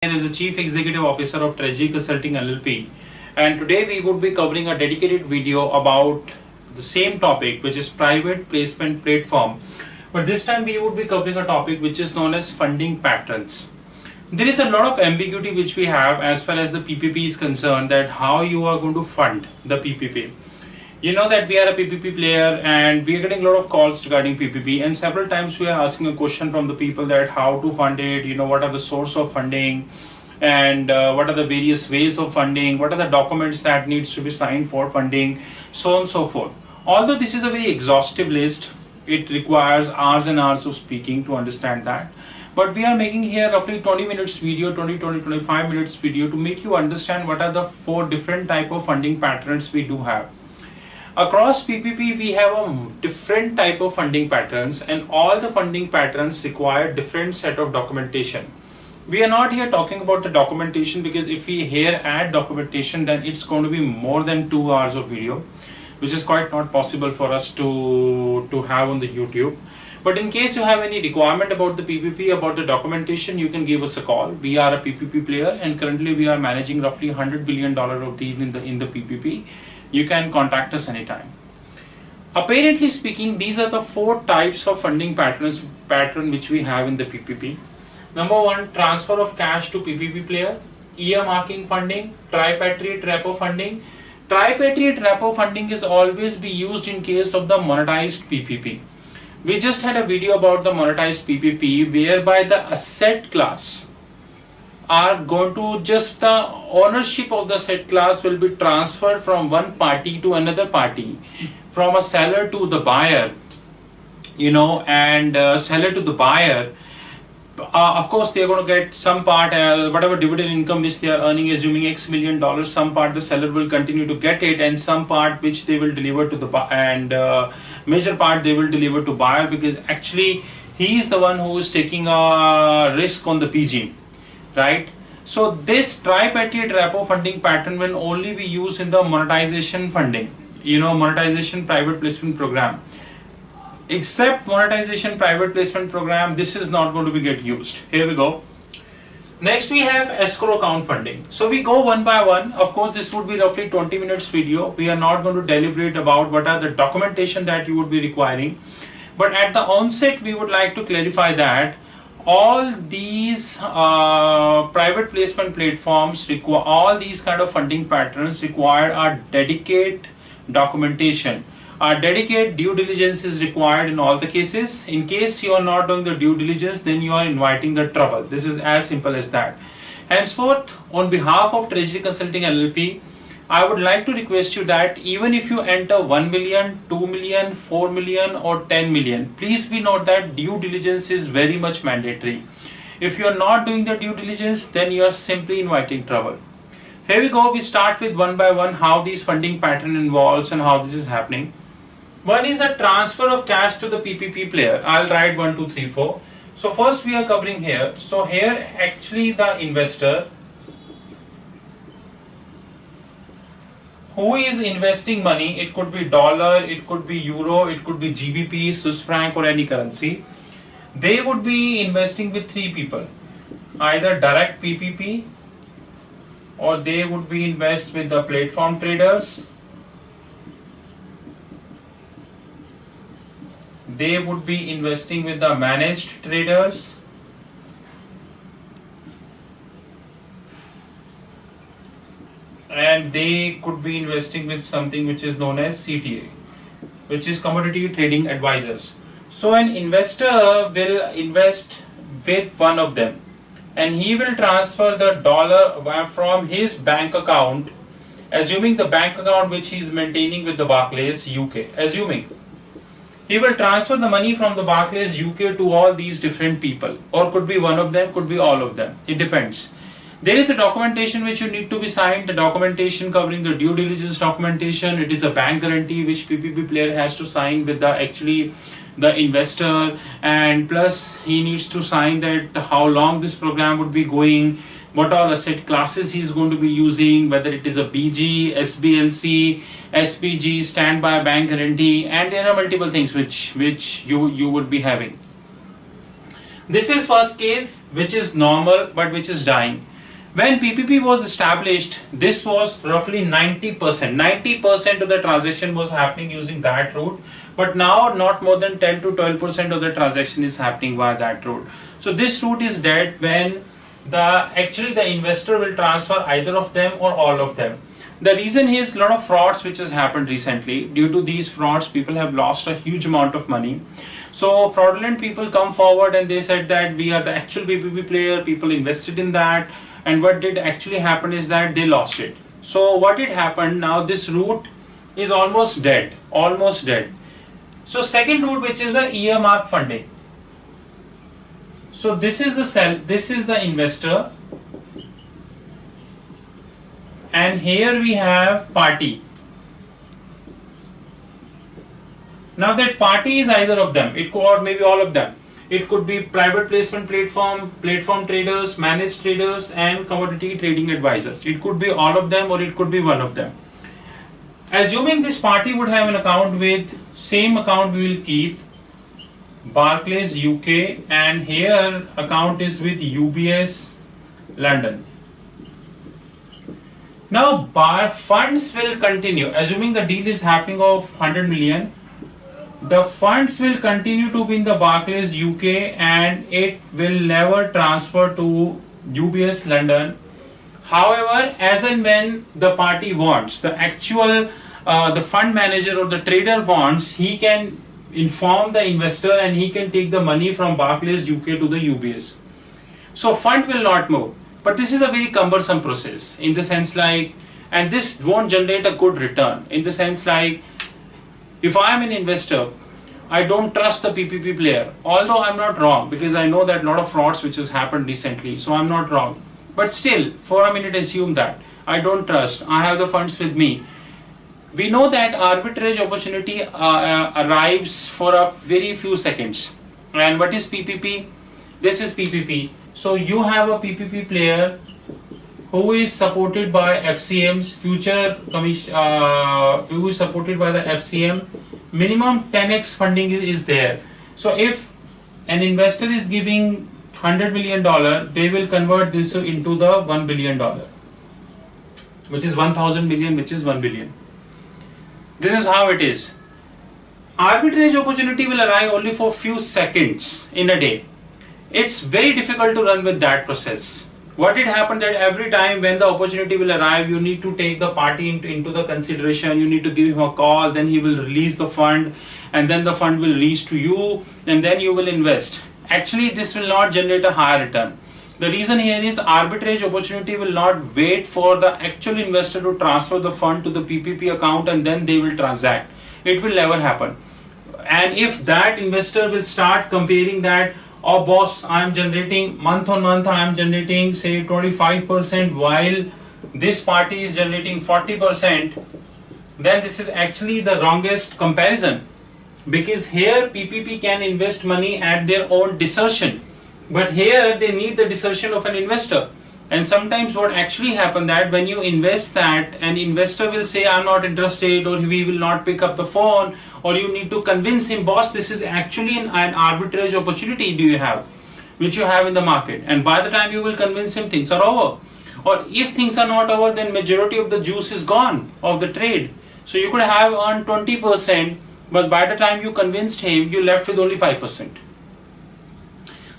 is the Chief Executive Officer of Treasury Consulting LLP, and today we would be covering a dedicated video about the same topic, which is private placement platform. But this time we would be covering a topic which is known as funding patterns. There is a lot of ambiguity which we have as far as the PPP is concerned, that how you are going to fund the PPP. You know that we are a PPP player and we are getting a lot of calls regarding PPP, and several times we are asking a question from the people that how to fund it, what are the source of funding, and what are the various ways of funding, what are the documents that needs to be signed for funding, so on and so forth. Although this is a very exhaustive list, it requires hours and hours of speaking to understand that. But we are making here roughly 20 minutes video, 25 minutes video to make you understand what are the 4 different type of funding patterns we do have. Across PPP, we have a different type of funding patterns, and all the funding patterns require different set of documentation. We are not here talking about the documentation, because if we here add documentation, then it's going to be more than 2 hours of video, which is quite not possible for us to have on the YouTube. But in case you have any requirement about the PPP, about the documentation, you can give us a call. We are a PPP player, and currently we are managing roughly $100 billion of deal in the PPP. You can contact us anytime. Apparently speaking, these are the 4 types of funding pattern which we have in the PPP. Number 1, transfer of cash to PPP player, earmarking funding, tripartite repo funding. Tripartite repo funding is always be used in case of the monetized PPP. We just had a video about the monetized PPP, whereby the asset class are going to just the ownership of the asset class will be transferred from one party to another party, from a seller to the buyer, and seller to the buyer. Of course, they are going to get some part, whatever dividend income which they are earning, assuming X million dollars, some part the seller will continue to get it, and some part which they will deliver to the buyer, and major part they will deliver to buyer, because actually he is the one who is taking a risk on the PG. Right? So this tripartite repo funding pattern will only be used in the monetization funding, monetization private placement program. Except monetization private placement program, this is not going to be get used. Here we go. Next we have escrow account funding. So we go one by one. Of course, this would be roughly 20 minutes video. We are not going to deliberate about what are the documentation that you would be requiring. But at the onset, we would like to clarify that all these private placement platforms require, all these kind of funding patterns require a dedicated documentation. A dedicated due diligence is required in all the cases. In case you are not doing the due diligence, then you are inviting the trouble. This is as simple as that. Henceforth, on behalf of Treasury Consulting LLP, I would like to request you that even if you enter 1 million, 2 million, 4 million or 10 million, please be note that due diligence is very much mandatory. If you are not doing the due diligence, then you are simply inviting trouble. Here we go. We start with one by one how these funding pattern involves and how this is happening. One is the transfer of cash to the PPP player. I'll write 1, 2, 3, 4. So first we are covering here. So here actually the investor who is investing money, it could be dollar, it could be euro, it could be GBP, Swiss franc or any currency. They would be investing with 3 people, either direct PPP, or they would be invest with the platform traders. They would be investing with the managed traders. And they could be investing with something which is known as CTA, which is commodity trading advisors. So an investor will invest with one of them, and he will transfer the dollar from his bank account, assuming the bank account which he is maintaining with the Barclays UK, assuming he will transfer the money from the Barclays UK to all these different people, or could be one of them, could be all of them. It depends. There is a documentation which you need to be signed, the documentation covering the due diligence documentation. It is a bank guarantee which PPP player has to sign with the investor, and plus he needs to sign that how long this program would be going, what all asset classes he is going to be using, whether it is a BG, SBLC, SPG, standby bank guarantee, and there are multiple things which you would be having. This is first case which is normal but which is dying. When PPP was established, this was roughly 90%. 90% of the transaction was happening using that route, but now not more than 10 to 12% of the transaction is happening via that route. So this route is dead when the investor will transfer either of them or all of them. The reason is a lot of frauds which has happened recently. Due to these frauds, people have lost a huge amount of money. So fraudulent people come forward and they said that we are the actual PPP player, people invested in that, and what did actually happen is that they lost it. So what did happen, now this route is almost dead, almost dead. So second route, which is the earmark funding. So this is the investor, and here we have party. Now that party is either of them, it could, or maybe all of them. It could be private placement platform, platform traders, managed traders, and commodity trading advisors. It could be all of them or it could be one of them. Assuming this party would have an account with, same account we will keep, Barclays UK, and here account is with UBS London. Now funds will continue, assuming the deal is happening of 100 million. The funds will continue to be in the Barclays UK and it will never transfer to UBS London. However, as and when the party wants, the actual the fund manager or the trader wants, he can inform the investor and he can take the money from Barclays UK to the UBS. So fund will not move. But this is a very cumbersome process in the sense like, and this won't generate a good return in the sense like, if I am an investor, I don't trust the PPP player, although I'm not wrong because I know that a lot of frauds which has happened recently, so I'm not wrong. But still, for a minute assume that I don't trust, I have the funds with me. We know that arbitrage opportunity arrives for a very few seconds. And what is PPP? This is PPP. So you have a PPP player who is supported by FCM's future commission, who is supported by the FCM. Minimum 10x funding is there. So if an investor is giving $100 million, they will convert this into the $1 billion, which is 1,000 million, which is 1 billion. This is how it is. Arbitrage opportunity will arrive only for few seconds in a day. It's very difficult to run with that process. What did happen that every time when the opportunity will arrive, you need to take the party into the consideration, you need to give him a call, then he will release the fund, and then the fund will reach to you, and then you will invest. Actually, this will not generate a higher return. The reason here is arbitrage opportunity will not wait for the actual investor to transfer the fund to the PPP account and then they will transact. It will never happen. And if that investor will start comparing that, oh boss, I am generating month on month, I am generating say 25% while this party is generating 40%, then this is actually the wrongest comparison, because here PPP can invest money at their own discretion, but here they need the discretion of an investor. And sometimes what actually happens that when you invest that, an investor will say I'm not interested, or we will not pick up the phone, or you need to convince him, boss, this is actually an arbitrage opportunity do you have, which you have in the market, and by the time you will convince him, things are over. Or if things are not over, then majority of the juice is gone of the trade. So you could have earned 20%, but by the time you convinced him, you left with only 5%.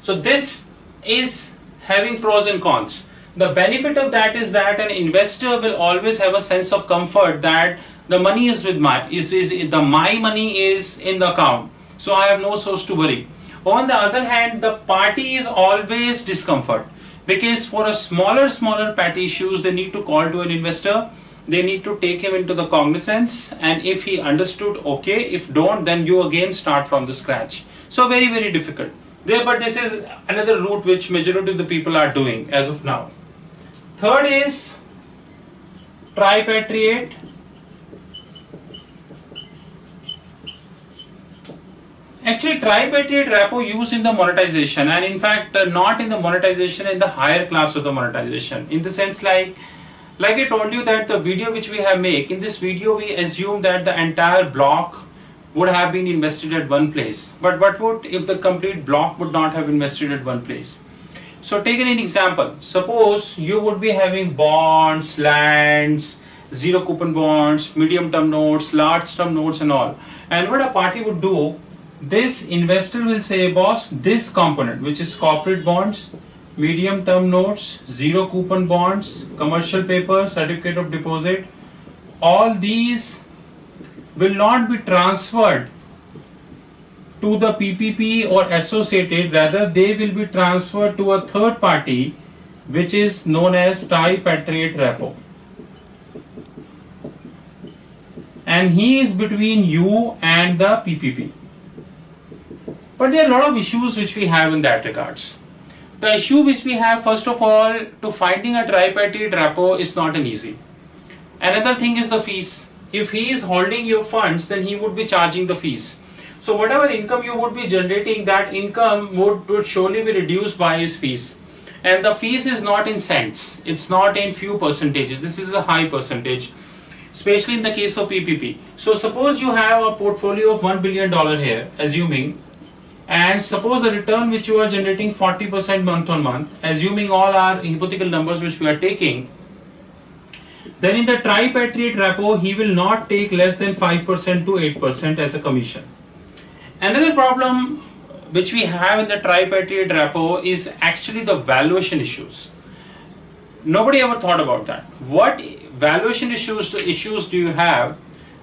So this is having pros and cons. The benefit of that is that an investor will always have a sense of comfort that the money is with my money is in the account, so I have no source to worry. On the other hand, the party is always discomfort, because for a smaller petty issues, they need to call to an investor, they need to take him into the cognizance, and if he understood, okay, if don't, then you again start from the scratch. So very, very difficult there, but this is another route which majority of the people are doing as of now. Third is tripatriate. Actually, tripatriate repo used in the monetization, and in fact not in the monetization, in the higher class of the monetization, in the sense like I told you that the video which we have made, in this video we assume that the entire block would have been invested at one place. But what would if the complete block would not have invested at one place? So take an example. Suppose you would be having bonds, lands, zero coupon bonds, medium term notes, large term notes and all. And what a party would do, this investor will say, boss, this component which is corporate bonds, medium term notes, zero coupon bonds, commercial paper, certificate of deposit, all these will not be transferred to the PPP or associated, rather they will be transferred to a third party which is known as tripartite repo, and he is between you and the PPP. But there are a lot of issues which we have in that regards. The issue which we have, first of all, to finding a tripartite repo is not an easy. Another thing is the fees. If he is holding your funds, then he would be charging the fees. So whatever income you would be generating, that income would surely be reduced by his fees. And the fees is not in cents. It's not in few percentages. This is a high percentage, especially in the case of PPP. So suppose you have a portfolio of $1 billion here, assuming, and suppose the return which you are generating 40% month on month, assuming all our hypothetical numbers which we are taking, then in the tripartite repo, he will not take less than 5% to 8% as a commission. Another problem which we have in the tripartite repo is actually the valuation issues. Nobody ever thought about that. What valuation issues do you have?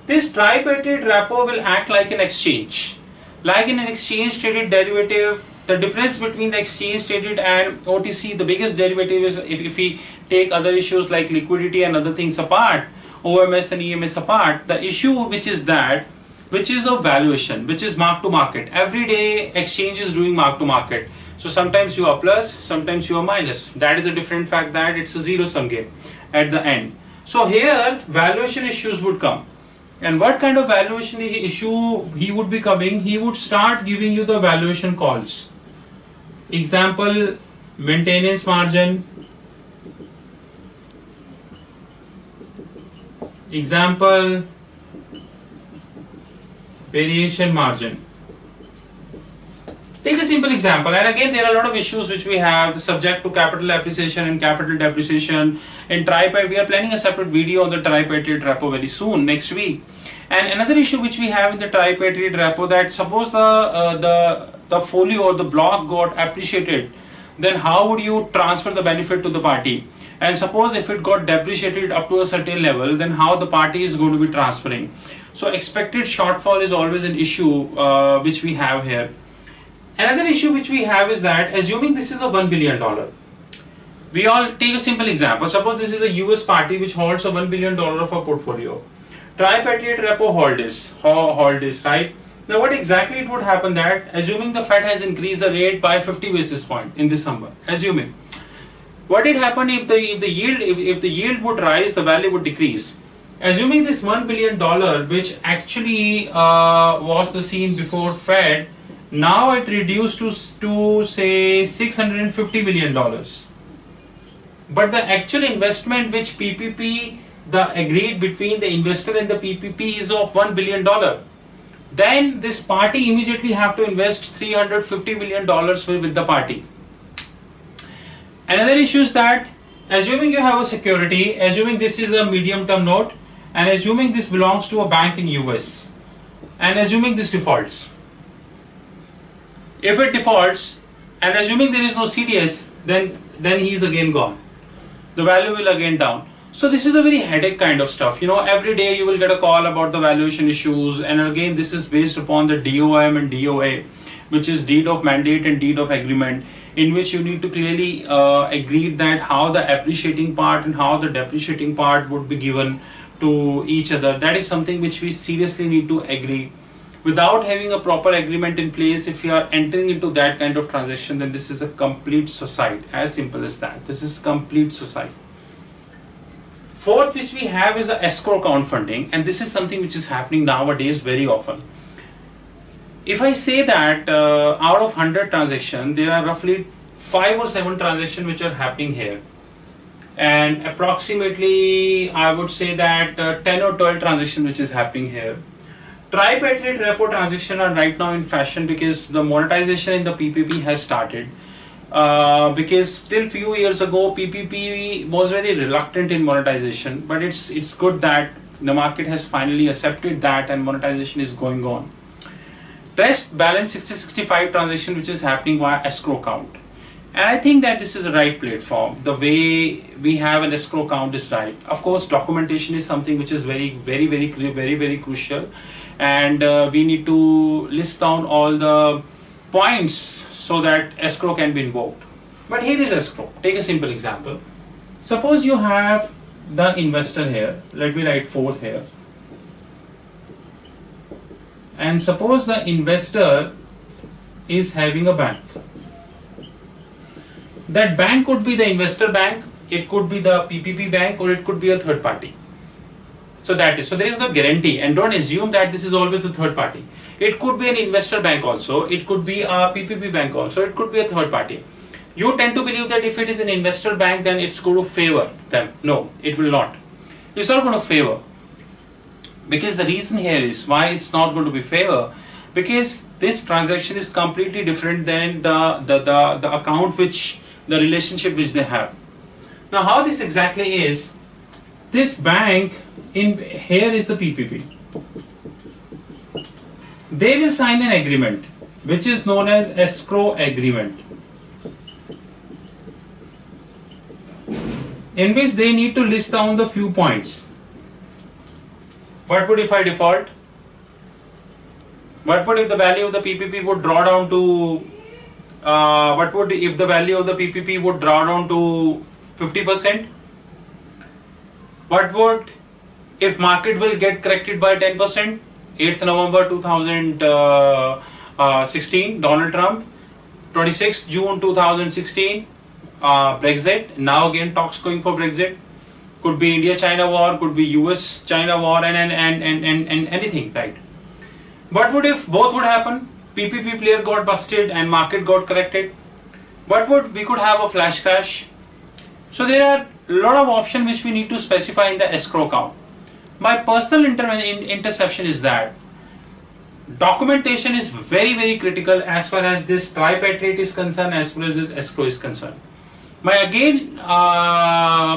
This tripartite repo will act like an exchange. Like in an exchange traded derivative, the difference between the exchange traded and OTC, the biggest derivative is if we take other issues like liquidity and other things apart, OMS and EMS apart, the issue which is of valuation, which is mark to market. Every day exchange is doing mark to market. So sometimes you are plus, sometimes you are minus. That is a different fact that it's a zero sum game at the end. So here valuation issues would come. And what kind of valuation issue he would be coming? He would start giving you the valuation calls. Example, maintenance margin. Example, variation margin. Take a simple example, and again there are a lot of issues which we have subject to capital appreciation and capital depreciation. In tripartite, we are planning a separate video on the tripartite repo very soon, next week. And another issue which we have in the tripartite repo, that suppose the folio or the block got appreciated, then how would you transfer the benefit to the party? And suppose if it got depreciated up to a certain level, then how the party is going to be transferring? So expected shortfall is always an issue which we have here. Another issue which we have is that, assuming this is a $1 billion, we all take a simple example. Suppose this is a US party which holds a $1 billion of a portfolio. Tripartite repo hold this, right? Now what exactly it would happen that, assuming the Fed has increased the rate by 50 basis points in December, assuming, what did happen if the yield would rise, the value would decrease? Assuming this $1 billion, which actually was the scene before Fed, now it reduced to say $650 million. But the actual investment which PPP, the agreed between the investor and the PPP, is of $1 billion. Then this party immediately have to invest $350 million with the party. Another issue is that, assuming you have a security, assuming this is a medium term note, and assuming this belongs to a bank in US, and assuming this defaults. If it defaults, and assuming there is no CDS, then he is again gone. The value will again down. So this is a very headache kind of stuff. You know, every day you will get a call about the valuation issues, and again this is based upon the DOM and DOA, which is deed of mandate and deed of agreement, in which you need to clearly agree that how the appreciating part and how the depreciating part would be given to each other. That is something which we seriously need to agree. Without having a proper agreement in place, if you are entering into that kind of transaction, then this is a complete suicide. As simple as that. This is complete suicide. Fourth which we have is the escrow account funding, and this is something which is happening nowadays very often. If I say that out of 100 transactions, there are roughly 5 or 7 transactions which are happening here, and approximately I would say that 10 or 12 transactions which is happening here. Tripartite repo transactions are right now in fashion because the monetization in the PPP has started. because till few years ago PPP was very reluctant in monetization, but it's good that the market has finally accepted that and monetization is going on. Rest balance 60-65 transaction which is happening via escrow account, and I think that this is the right platform. The way we have an escrow account is right. Of course, documentation is something which is very crucial, and we need to list down all the points so that escrow can be invoked. But here is escrow. Take a simple example. Suppose you have the investor here. Let me write 4th here. And suppose the investor is having a bank. That bank could be the investor bank, it could be the PPP bank, or it could be a third party. So that is, so there is no guarantee, and don't assume that this is always a third party. It could be an investor bank also, it could be a PPP bank also, it could be a third party. You tend to believe that if it is an investor bank, then it's going to favor them. No, it will not. It's not going to favor. Because the reason here is why it's not going to be favor, because this transaction is completely different than the account which, the relationship which they have. Now how this exactly is, this bank in here is the PPP. They will sign an agreement which is known as Escrow Agreement, in which they need to list down the few points. What would if I default? What would if the value of the PPP would draw down to, what would if the value of the PPP would draw down to 50%? What would if market will get corrected by 10%? 8th November 2016, Donald Trump. 26th June 2016, Brexit. Now again talks going for Brexit. Could be India-China war, could be US-China war, and anything, right? What would if both would happen? PPP player got busted and market got corrected. What would, we could have a flash crash. So there are a lot of options which we need to specify in the escrow account. My personal interception is that documentation is very critical as far as this tripartite is concerned, as far as this escrow is concerned. My again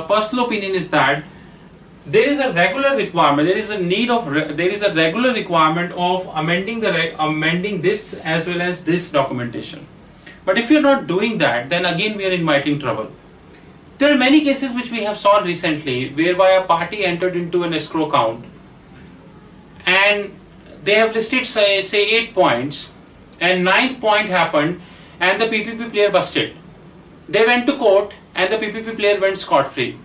personal opinion is that there is a regular requirement, there is a need of, there is a regular requirement of amending this as well as this documentation. But if you're not doing that, then again we are inviting trouble. There are many cases which we have saw recently whereby a party entered into an escrow account and they have listed say 8 points, and 9th point happened and the PPP player busted. They went to court and the PPP player went scot-free.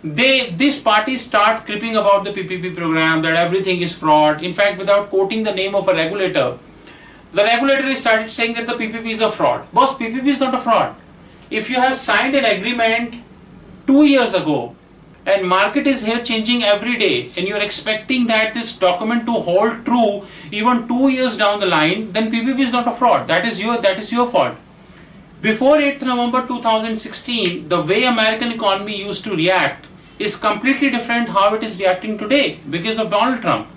These parties start creeping about the PPP program, that everything is fraud. In fact, without quoting the name of a regulator, the regulator started saying that the PPP is a fraud. Boss, PPP is not a fraud. If you have signed an agreement 2 years ago and market is here changing every day and you are expecting that this document to hold true even 2 years down the line, then PPP is not a fraud. That is your fault. Before 8th November 2016, the way American economy used to react is completely different how it is reacting today because of Donald Trump.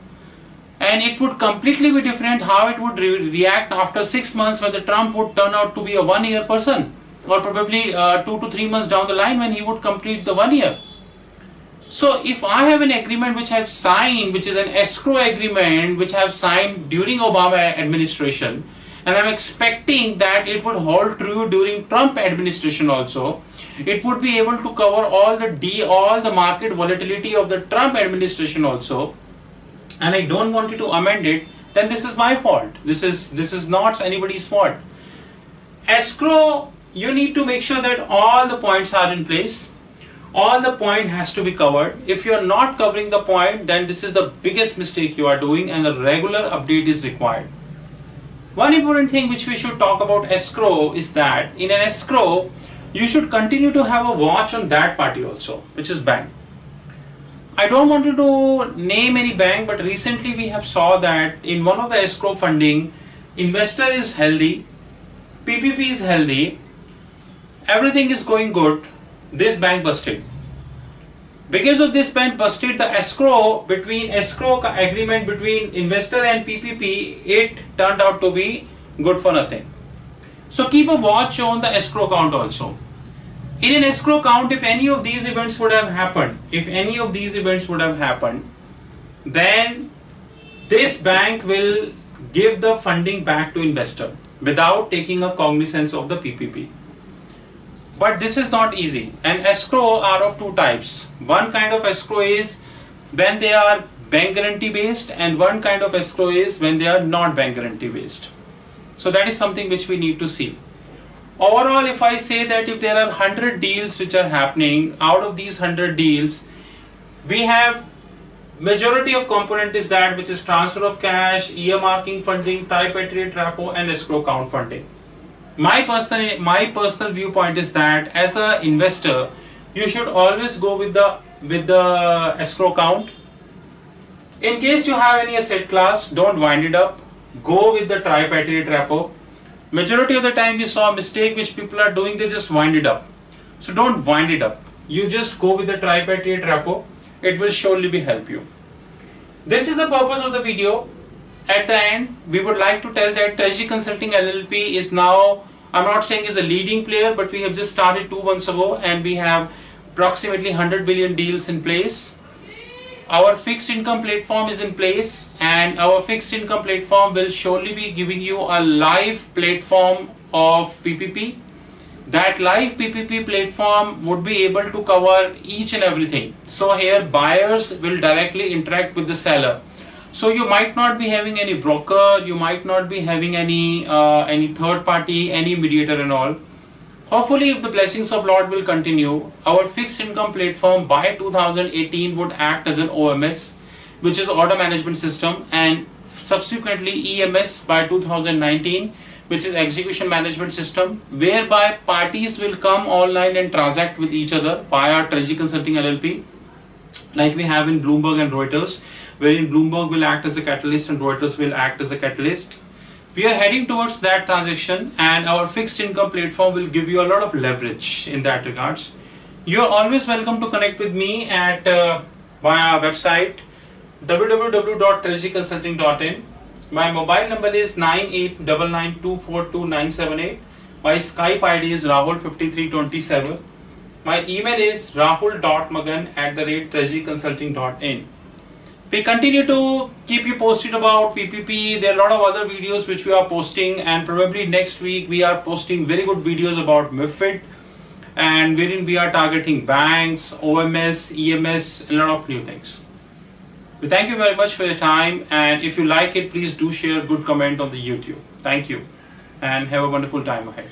And it would completely be different how it would react after 6 months when the Trump would turn out to be a 1 year person, or probably 2 to 3 months down the line when he would complete the 1 year. So if I have an agreement which I have signed, which is an escrow agreement which I have signed during Obama administration, and I'm expecting that it would hold true during Trump administration also, it would be able to cover all the market volatility of the Trump administration also, and I don't want you to amend it, then this is my fault. This is not anybody's fault. Escrow, you need to make sure that all the points are in place. All the point has to be covered. If you are not covering the point, then this is the biggest mistake you are doing, and a regular update is required. One important thing which we should talk about escrow is that in an escrow, you should continue to have a watch on that party also, which is bank. I don't want you to name any bank, but recently we have saw that in one of the escrow funding, investor is healthy, PPP is healthy, everything is going good, this bank busted. Because of this bank busted, the escrow agreement between investor and PPP, it turned out to be good for nothing. So keep a watch on the escrow account also. In an escrow account, if any of these events would have happened, then this bank will give the funding back to investor without taking a cognizance of the PPP. But this is not easy. And escrow are of two types. One kind of escrow is when they are bank guarantee based, and one kind of escrow is when they are not bank guarantee based. So that is something which we need to see. Overall, if I say that if there are 100 deals which are happening, out of these 100 deals, we have majority of component is that which is transfer of cash, earmarking funding, tripartite repo, and escrow account funding. My personal viewpoint is that as an investor, you should always go with the escrow account. In case you have any asset class, don't wind it up. Go with the tripartite repo. Majority of the time we saw a mistake which people are doing, they just wind it up. So don't wind it up. You just go with the tripartite repo. It will surely be help you. This is the purpose of the video. At the end, we would like to tell that Treasury Consulting LLP is now, I'm not saying is a leading player, but we have just started 2 months ago and we have approximately 100 billion deals in place. Our fixed income platform is in place, and our fixed income platform will surely be giving you a live platform of PPP. That live PPP platform would be able to cover each and everything. So here buyers will directly interact with the seller. So you might not be having any broker, you might not be having any third party, any mediator and all. Hopefully, if the blessings of Lord will continue, our fixed income platform by 2018 would act as an OMS, which is order management system, and subsequently EMS by 2019, which is execution management system, whereby parties will come online and transact with each other via Treasury Consulting LLP, like we have in Bloomberg and Reuters, wherein Bloomberg will act as a catalyst and Reuters will act as a catalyst. We are heading towards that transaction, and our fixed income platform will give you a lot of leverage in that regards. You are always welcome to connect with me at via website www.treasuryconsulting.in. My mobile number is 9899242978. My Skype ID is Rahul5327. My email is rahul.magan@treasuryconsulting.in. We continue to keep you posted about PPP. There are a lot of other videos which we are posting, and probably next week we are posting very good videos about MiFID, and wherein we are targeting banks, OMS, EMS, a lot of new things. We thank you very much for your time, and if you like it, please do share a good comment on the YouTube. Thank you, and have a wonderful time ahead.